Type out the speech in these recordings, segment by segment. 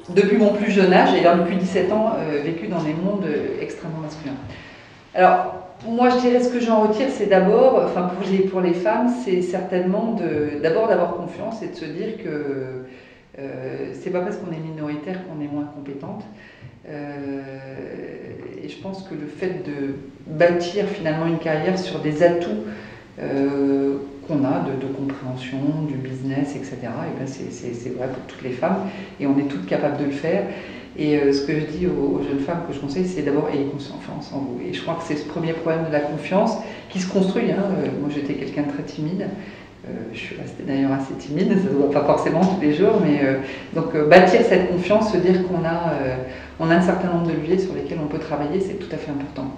depuis mon plus jeune âge, et alors depuis 17 ans, vécu dans des mondes extrêmement masculins. Alors, moi je dirais ce que j'en retire, c'est d'abord, enfin pour les femmes, c'est certainement d'abord d'avoir confiance et de se dire que c'est pas parce qu'on est minoritaire qu'on est moins compétente. Et je pense que le fait de bâtir finalement une carrière sur des atouts qu'on a de compréhension, du business, etc., et ben c'est vrai pour toutes les femmes, et on est toutes capables de le faire. Et ce que je dis aux jeunes femmes que je conseille, c'est d'abord ayez confiance en vous. Et je crois que c'est ce premier problème de la confiance qui se construit. Moi j'étais quelqu'un de très timide, je suis restée d'ailleurs assez timide, ça ne se voit pas forcément tous les jours, mais donc bâtir cette confiance, se dire qu'on a un certain nombre de leviers sur lesquels on peut travailler, c'est tout à fait important.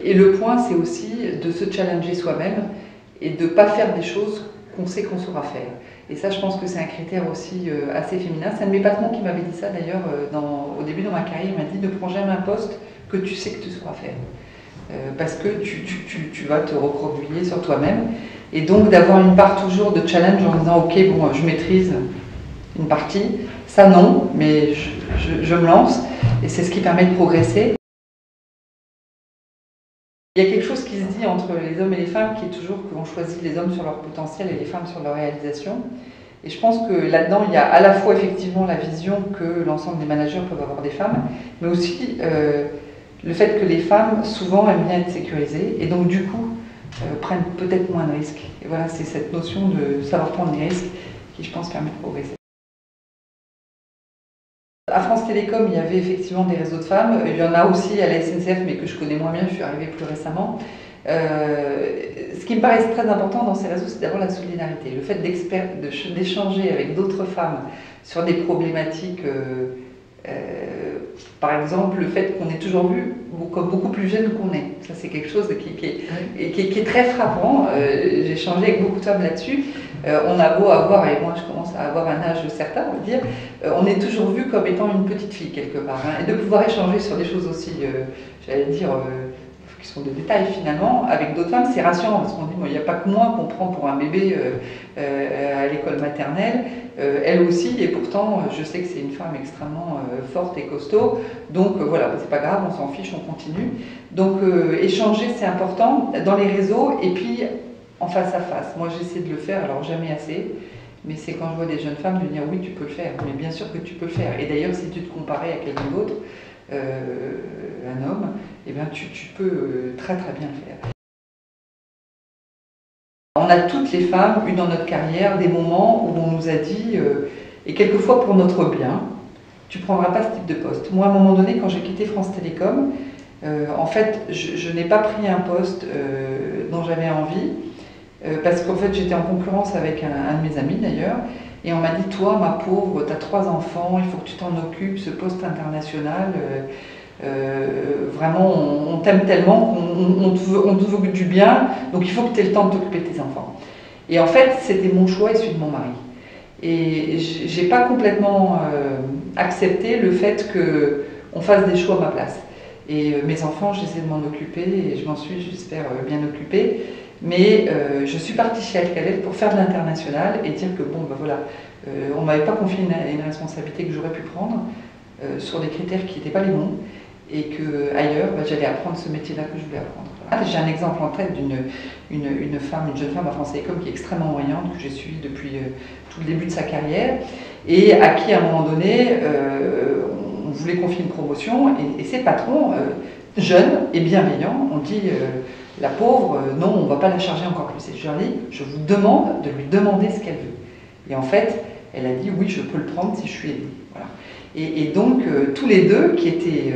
Et le point, c'est aussi de se challenger soi-même et de ne pas faire des choses qu'on sait qu'on saura faire. Et ça, je pense que c'est un critère aussi assez féminin. C'est un de mes patrons qui m'avait dit ça d'ailleurs au début de ma carrière. Il m'a dit ne prends jamais un poste que tu sais que tu sauras faire. Parce que tu vas te recroqueviller sur toi-même. Et donc d'avoir une part toujours de challenge en disant ok, bon, je maîtrise une partie, ça non, mais je me lance. Et c'est ce qui permet de progresser. Il y a quelque chose qui se dit entre les hommes et les femmes qui est toujours qu'on choisit les hommes sur leur potentiel et les femmes sur leur réalisation. Et je pense que là-dedans, il y a à la fois effectivement la vision que l'ensemble des managers peuvent avoir des femmes, mais aussi le fait que les femmes souvent aiment bien être sécurisées et donc du coup prennent peut-être moins de risques. Et voilà, c'est cette notion de savoir prendre des risques qui, je pense, permet de progresser. À France Télécom, il y avait effectivement des réseaux de femmes. Il y en a aussi à la SNCF, mais que je connais moins bien, je suis arrivée plus récemment. Ce qui me paraît très important dans ces réseaux, c'est d'abord la solidarité. Le fait d'échanger avec d'autres femmes sur des problématiques, par exemple le fait qu'on est toujours vu comme beaucoup plus jeune qu'on est. Ça, c'est quelque chose qui est très frappant. J'ai échangé avec beaucoup de femmes là-dessus. On a beau avoir, et moi je commence à avoir un âge certain, on va dire, on est toujours vu comme étant une petite fille quelque part. Et de pouvoir échanger sur des choses aussi, j'allais dire, qui sont des détails finalement, avec d'autres femmes, c'est rassurant parce qu'on dit, il n'y a pas que moi qu'on prend pour un bébé à l'école maternelle, elle aussi, et pourtant je sais que c'est une femme extrêmement forte et costaud, donc voilà, c'est pas grave, on s'en fiche, on continue. Donc échanger c'est important dans les réseaux, et puis en face à face. Moi j'essaie de le faire, alors jamais assez, mais c'est quand je vois des jeunes femmes de dire oui tu peux le faire, mais bien sûr que tu peux le faire. Et d'ailleurs si tu te comparais à quelqu'un d'autre, un homme, eh bien tu peux très très bien le faire. On a toutes les femmes eu dans notre carrière des moments où on nous a dit, et quelquefois pour notre bien, tu ne prendras pas ce type de poste. Moi à un moment donné quand j'ai quitté France Télécom, en fait je n'ai pas pris un poste dont j'avais envie, parce qu'en fait j'étais en concurrence avec un de mes amis d'ailleurs, et on m'a dit toi ma pauvre, tu as 3 enfants, il faut que tu t'en occupes, ce poste international, vraiment on t'aime tellement qu'on te veut du bien, donc il faut que tu aies le temps de t'occuper de tes enfants. Et en fait c'était mon choix et celui de mon mari. Et j'ai pas complètement accepté le fait qu'on fasse des choix à ma place. Et mes enfants, j'essaie de m'en occuper et je m'en suis, j'espère, bien occupée. Mais je suis partie chez Alcatel pour faire de l'international et dire que bon, ben voilà, on ne m'avait pas confié une responsabilité que j'aurais pu prendre sur des critères qui n'étaient pas les bons et qu'ailleurs, ben, j'allais apprendre ce métier-là que je voulais apprendre. Voilà. J'ai un exemple en tête d'une jeune femme à France Télécom qui est extrêmement brillante, que j'ai suivie depuis tout le début de sa carrière et à qui, à un moment donné, on voulait confier une promotion et ses patrons, jeunes et bienveillants, ont dit la pauvre, non, on ne va pas la charger encore plus. Et je leur dis, je vous demande de lui demander ce qu'elle veut. Et en fait, elle a dit, oui, je peux le prendre si je suis aidée. Voilà. Et donc, tous les deux, qui étaient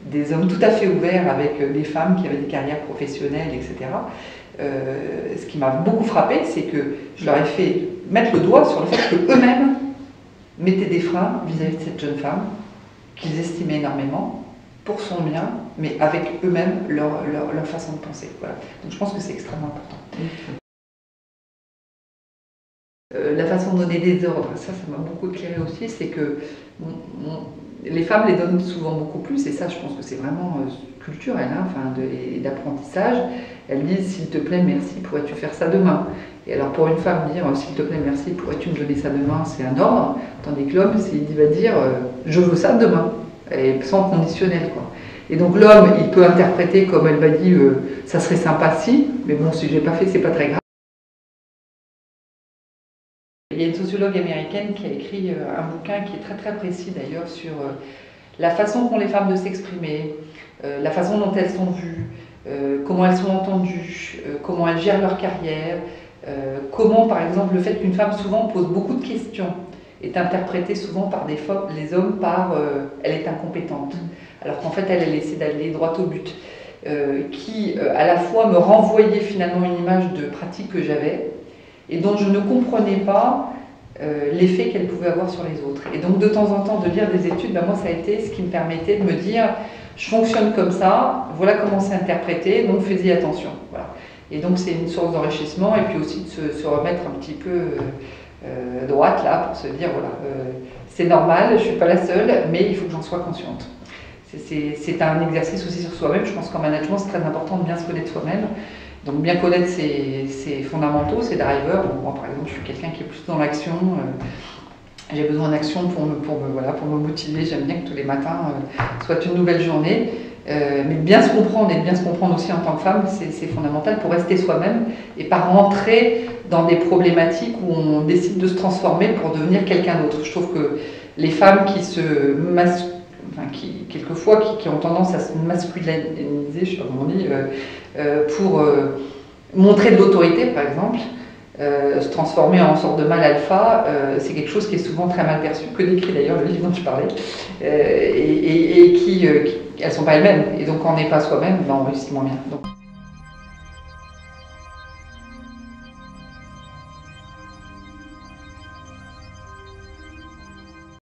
des hommes tout à fait ouverts avec des femmes qui avaient des carrières professionnelles, etc., ce qui m'a beaucoup frappée, c'est que je leur ai fait mettre le doigt sur le fait qu'eux-mêmes mettaient des freins vis-à-vis de cette jeune femme, qu'ils estimaient énormément, pour son bien, mais avec eux-mêmes leur façon de penser. Voilà. Donc je pense que c'est extrêmement important. La façon de donner des ordres, ça m'a beaucoup éclairé aussi, c'est que les femmes les donnent souvent beaucoup plus, et ça je pense que c'est vraiment ce culturelle, hein, et d'apprentissage. Elles disent s'il te plaît, merci, pourrais-tu faire ça demain? Et alors pour une femme, dire s'il te plaît, merci, pourrais-tu me donner ça demain, c'est un ordre, tandis que l'homme, il va dire je veux ça demain, et sans conditionnel, quoi. Et donc l'homme, il peut interpréter comme elle m'a dit ça serait sympa si, mais bon, si j'ai pas fait, c'est pas très grave. Il y a une sociologue américaine qui a écrit un bouquin qui est très très précis d'ailleurs sur la façon qu'ont les femmes de s'exprimer, la façon dont elles sont vues, comment elles sont entendues, comment elles gèrent leur carrière, comment par exemple le fait qu'une femme souvent pose beaucoup de questions est interprétée souvent par les hommes par elle est incompétente, alors qu'en fait elle essaie d'aller droit au but, qui à la fois me renvoyait finalement une image de pratique que j'avais et dont je ne comprenais pas l'effet qu'elle pouvait avoir sur les autres. Et donc de temps en temps de lire des études, ben moi ça a été ce qui me permettait de me dire je fonctionne comme ça, voilà comment c'est interprété, donc fais-y attention. Voilà. Et donc c'est une source d'enrichissement et puis aussi de se remettre un petit peu droite là pour se dire voilà, c'est normal, je ne suis pas la seule, mais il faut que j'en sois consciente. C'est un exercice aussi sur soi-même. Je pense qu'en management c'est très important de bien se connaître soi-même. Donc bien connaître ses fondamentaux, ses drivers. Moi par exemple je suis quelqu'un qui est plus dans l'action. J'ai besoin d'action pour me motiver. J'aime bien que tous les matins soient une nouvelle journée. Mais bien se comprendre et bien se comprendre aussi en tant que femme, c'est fondamental pour rester soi-même et pas rentrer dans des problématiques où on décide de se transformer pour devenir quelqu'un d'autre. Je trouve que les femmes qui ont tendance à se masculiniser, je sais pas comment on dit, pour montrer de l'autorité par exemple, se transformer en sorte de mâle alpha, c'est quelque chose qui est souvent très mal perçu, que décrit d'ailleurs le livre dont je parlais, et qui elles ne sont pas elles-mêmes, et donc quand on n'est pas soi-même, ben on réussit moins bien. Donc.